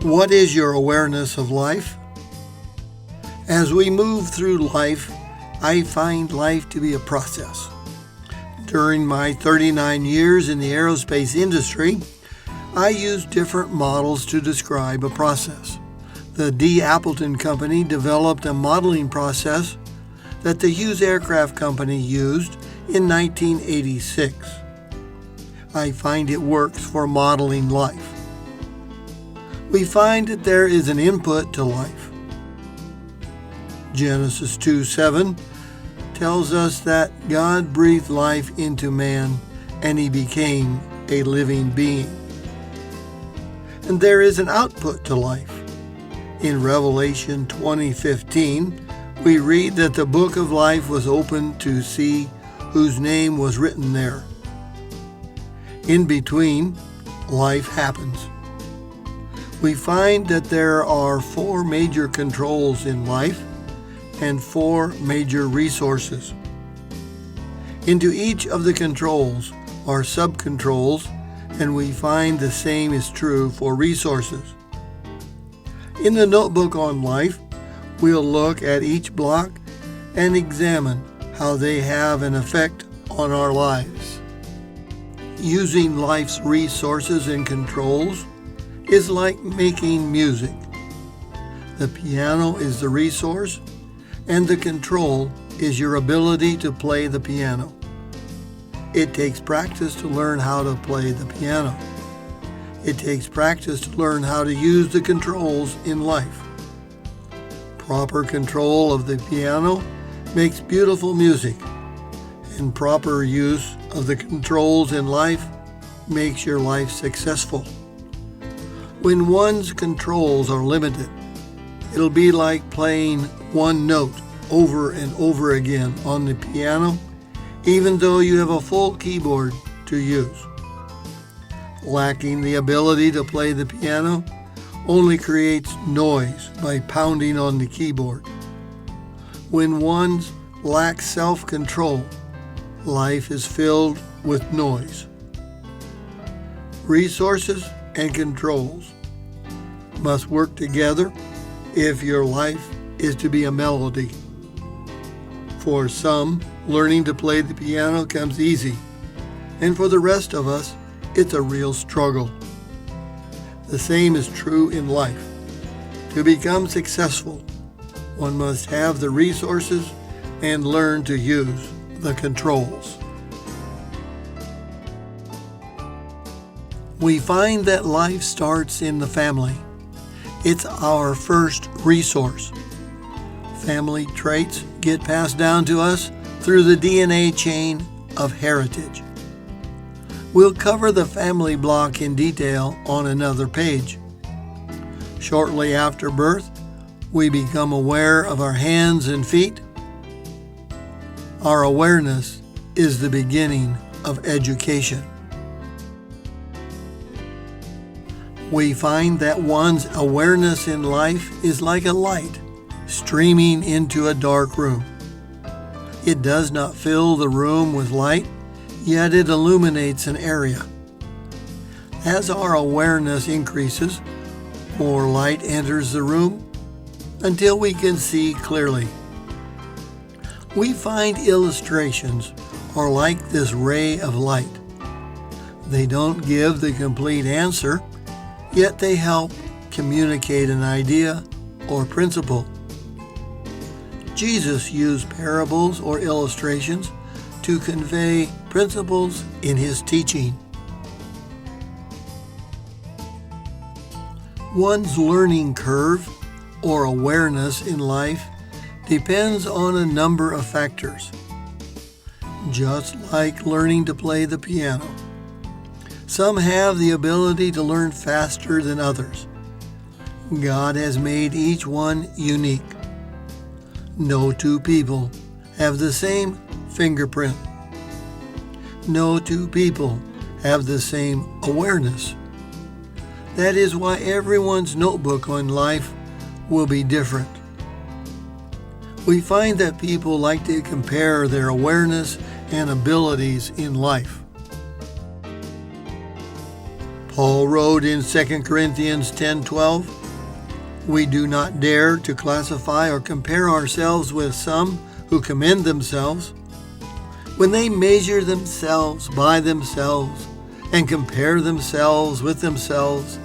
What is your awareness of life? As we move through life, I find life to be a process. During my 39 years in the aerospace industry, I used different models to describe a process. The D. Appleton Company developed a modeling process that the Hughes Aircraft Company used in 1986. I find it works for modeling life. We find that there is an input to life. Genesis 2:7 tells us that God breathed life into man and he became a living being. And there is an output to life. In Revelation 20:15, we read that the book of life was opened to see whose name was written there. In between, life happens. We find that there are 4 major controls in life and 4 major resources. Into each of the controls are subcontrols, and we find the same is true for resources. In the notebook on life, we'll look at each block and examine how they have an effect on our lives. Using life's resources and controls is like making music. The piano is the resource, and the control is your ability to play the piano. It takes practice to learn how to play the piano. It takes practice to learn how to use the controls in life. Proper control of the piano makes beautiful music, and proper use of the controls in life makes your life successful. When one's controls are limited, it'll be like playing one note over and over again on the piano, even though you have a full keyboard to use. Lacking the ability to play the piano only creates noise by pounding on the keyboard. When one lacks self-control, life is filled with noise. Resources and controls must work together if your life is to be a melody. For some, learning to play the piano comes easy, and for the rest of us, it's a real struggle. The same is true in life. To become successful, one must have the resources and learn to use the controls. We find that life starts in the family. It's our first resource. Family traits get passed down to us through the DNA chain of heritage. We'll cover the family block in detail on another page. Shortly after birth, we become aware of our hands and feet. Our awareness is the beginning of education. We find that one's awareness in life is like a light streaming into a dark room. It does not fill the room with light, yet it illuminates an area. As our awareness increases, more light enters the room until we can see clearly. We find illustrations are like this ray of light. They don't give the complete answer, yet they help communicate an idea or principle. Jesus used parables or illustrations to convey principles in his teaching. One's learning curve or awareness in life depends on a number of factors. Just like learning to play the piano, some have the ability to learn faster than others. God has made each one unique. No 2 people have the same fingerprint. No 2 people have the same awareness. That is why everyone's notebook on life will be different. We find that people like to compare their awareness and abilities in life. Paul wrote in 2 Corinthians 10:12, "We do not dare to classify or compare ourselves with some who commend themselves. When they measure themselves by themselves and compare themselves with themselves,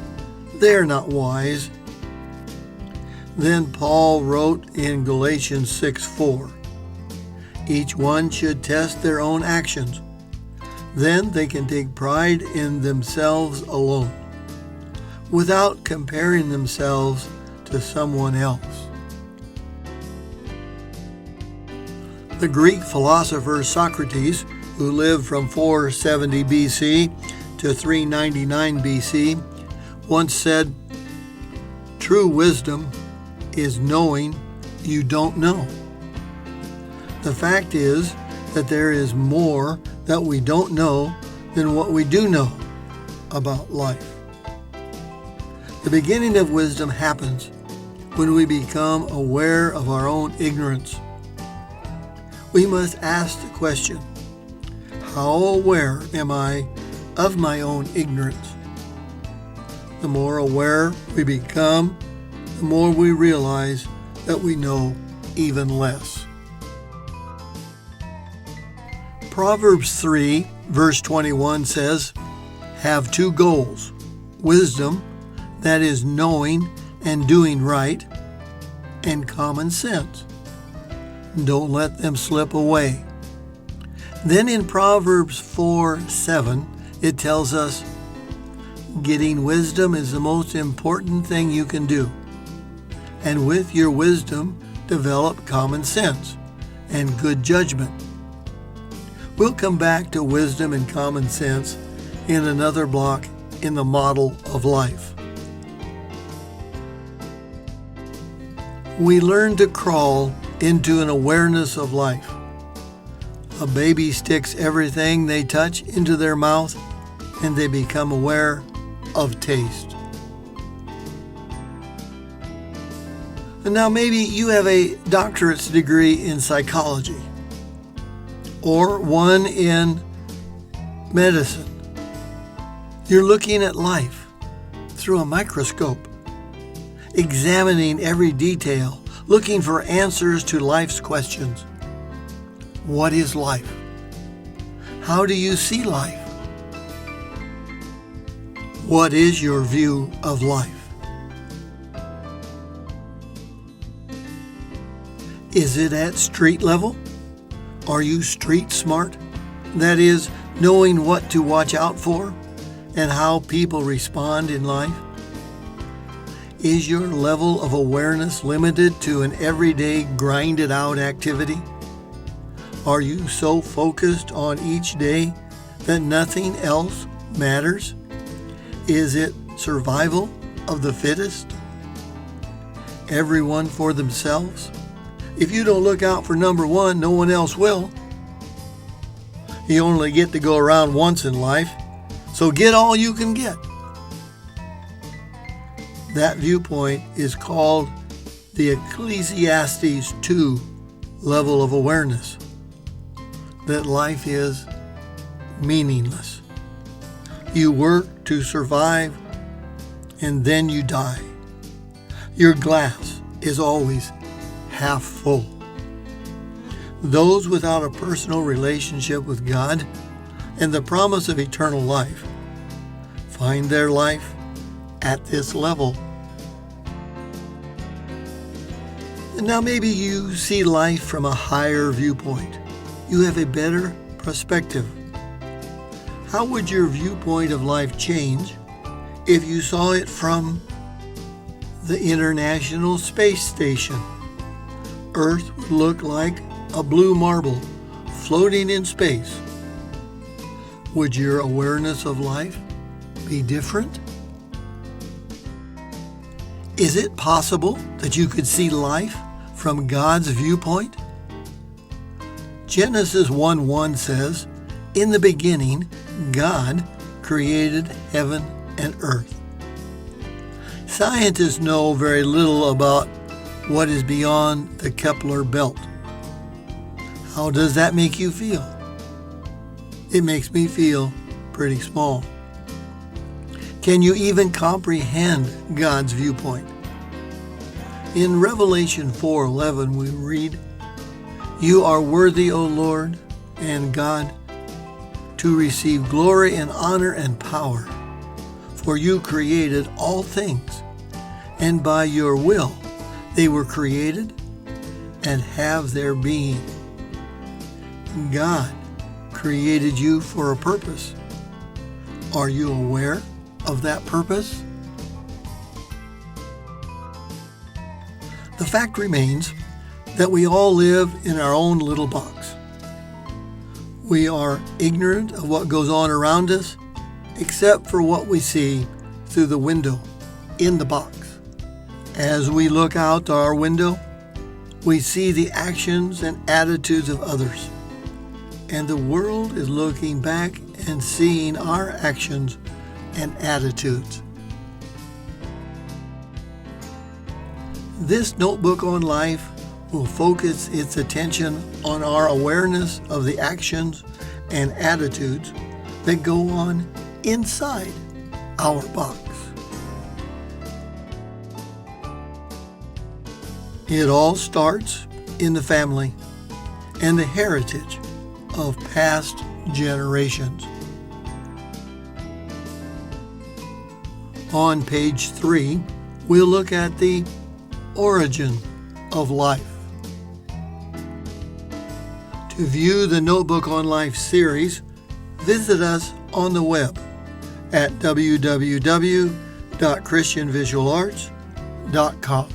they are not wise." Then Paul wrote in Galatians 6:4, "Each one should test their own actions. Then they can take pride in themselves alone, without comparing themselves to someone else." The Greek philosopher Socrates, who lived from 470 BC to 399 BC, once said, "True wisdom is knowing you don't know." The fact is that there is more that we don't know than what we do know about life. The beginning of wisdom happens when we become aware of our own ignorance. We must ask the question, how aware am I of my own ignorance? The more aware we become, the more we realize that we know even less. Proverbs 3, verse 21 says, "Have two goals, wisdom, that is knowing and doing right, and common sense. Don't let them slip away." Then in Proverbs 4:7, it tells us, "Getting wisdom is the most important thing you can do. And with your wisdom, develop common sense and good judgment." We'll come back to wisdom and common sense in another block in the model of life. We learn to crawl into an awareness of life. A baby sticks everything they touch into their mouth, and they become aware of taste. And now maybe you have a doctorate's degree in psychology, or one in medicine. You're looking at life through a microscope, examining every detail, looking for answers to life's questions. What is life? How do you see life? What is your view of life? Is it at street level? Are you street smart? That is, knowing what to watch out for and how people respond in life? Is your level of awareness limited to an everyday grind-it-out activity? Are you so focused on each day that nothing else matters? Is it survival of the fittest? Everyone for themselves? If you don't look out for number one, no one else will. You only get to go around once in life, so get all you can get. That viewpoint is called the Ecclesiastes 2 level of awareness, that life is meaningless. You work to survive, and then you die. Your glass is always half full. Those without a personal relationship with God and the promise of eternal life find their life at this level. And now maybe you see life from a higher viewpoint. You have a better perspective. How would your viewpoint of life change if you saw it from the International Space Station? Earth would look like a blue marble floating in space. Would your awareness of life be different? Is it possible that you could see life from God's viewpoint? Genesis 1:1 says, "In the beginning, God created heaven and earth." Scientists know very little about what is beyond the Kepler belt. How does that make you feel? It makes me feel pretty small. Can you even comprehend God's viewpoint? In Revelation 4:11 we read, "You are worthy, O Lord and God, to receive glory and honor and power, for you created all things, and by your will they were created and have their being." God created you for a purpose. Are you aware of that purpose? The fact remains that we all live in our own little box. We are ignorant of what goes on around us, except for what we see through the window in the box. As we look out our window, we see the actions and attitudes of others, and the world is looking back and seeing our actions and attitudes. This notebook on life will focus its attention on our awareness of the actions and attitudes that go on inside our box. It all starts in the family and the heritage of past generations. On page 3, we'll look at the origin of life. To view the Notebook on Life series, visit us on the web at www.christianvisualarts.com.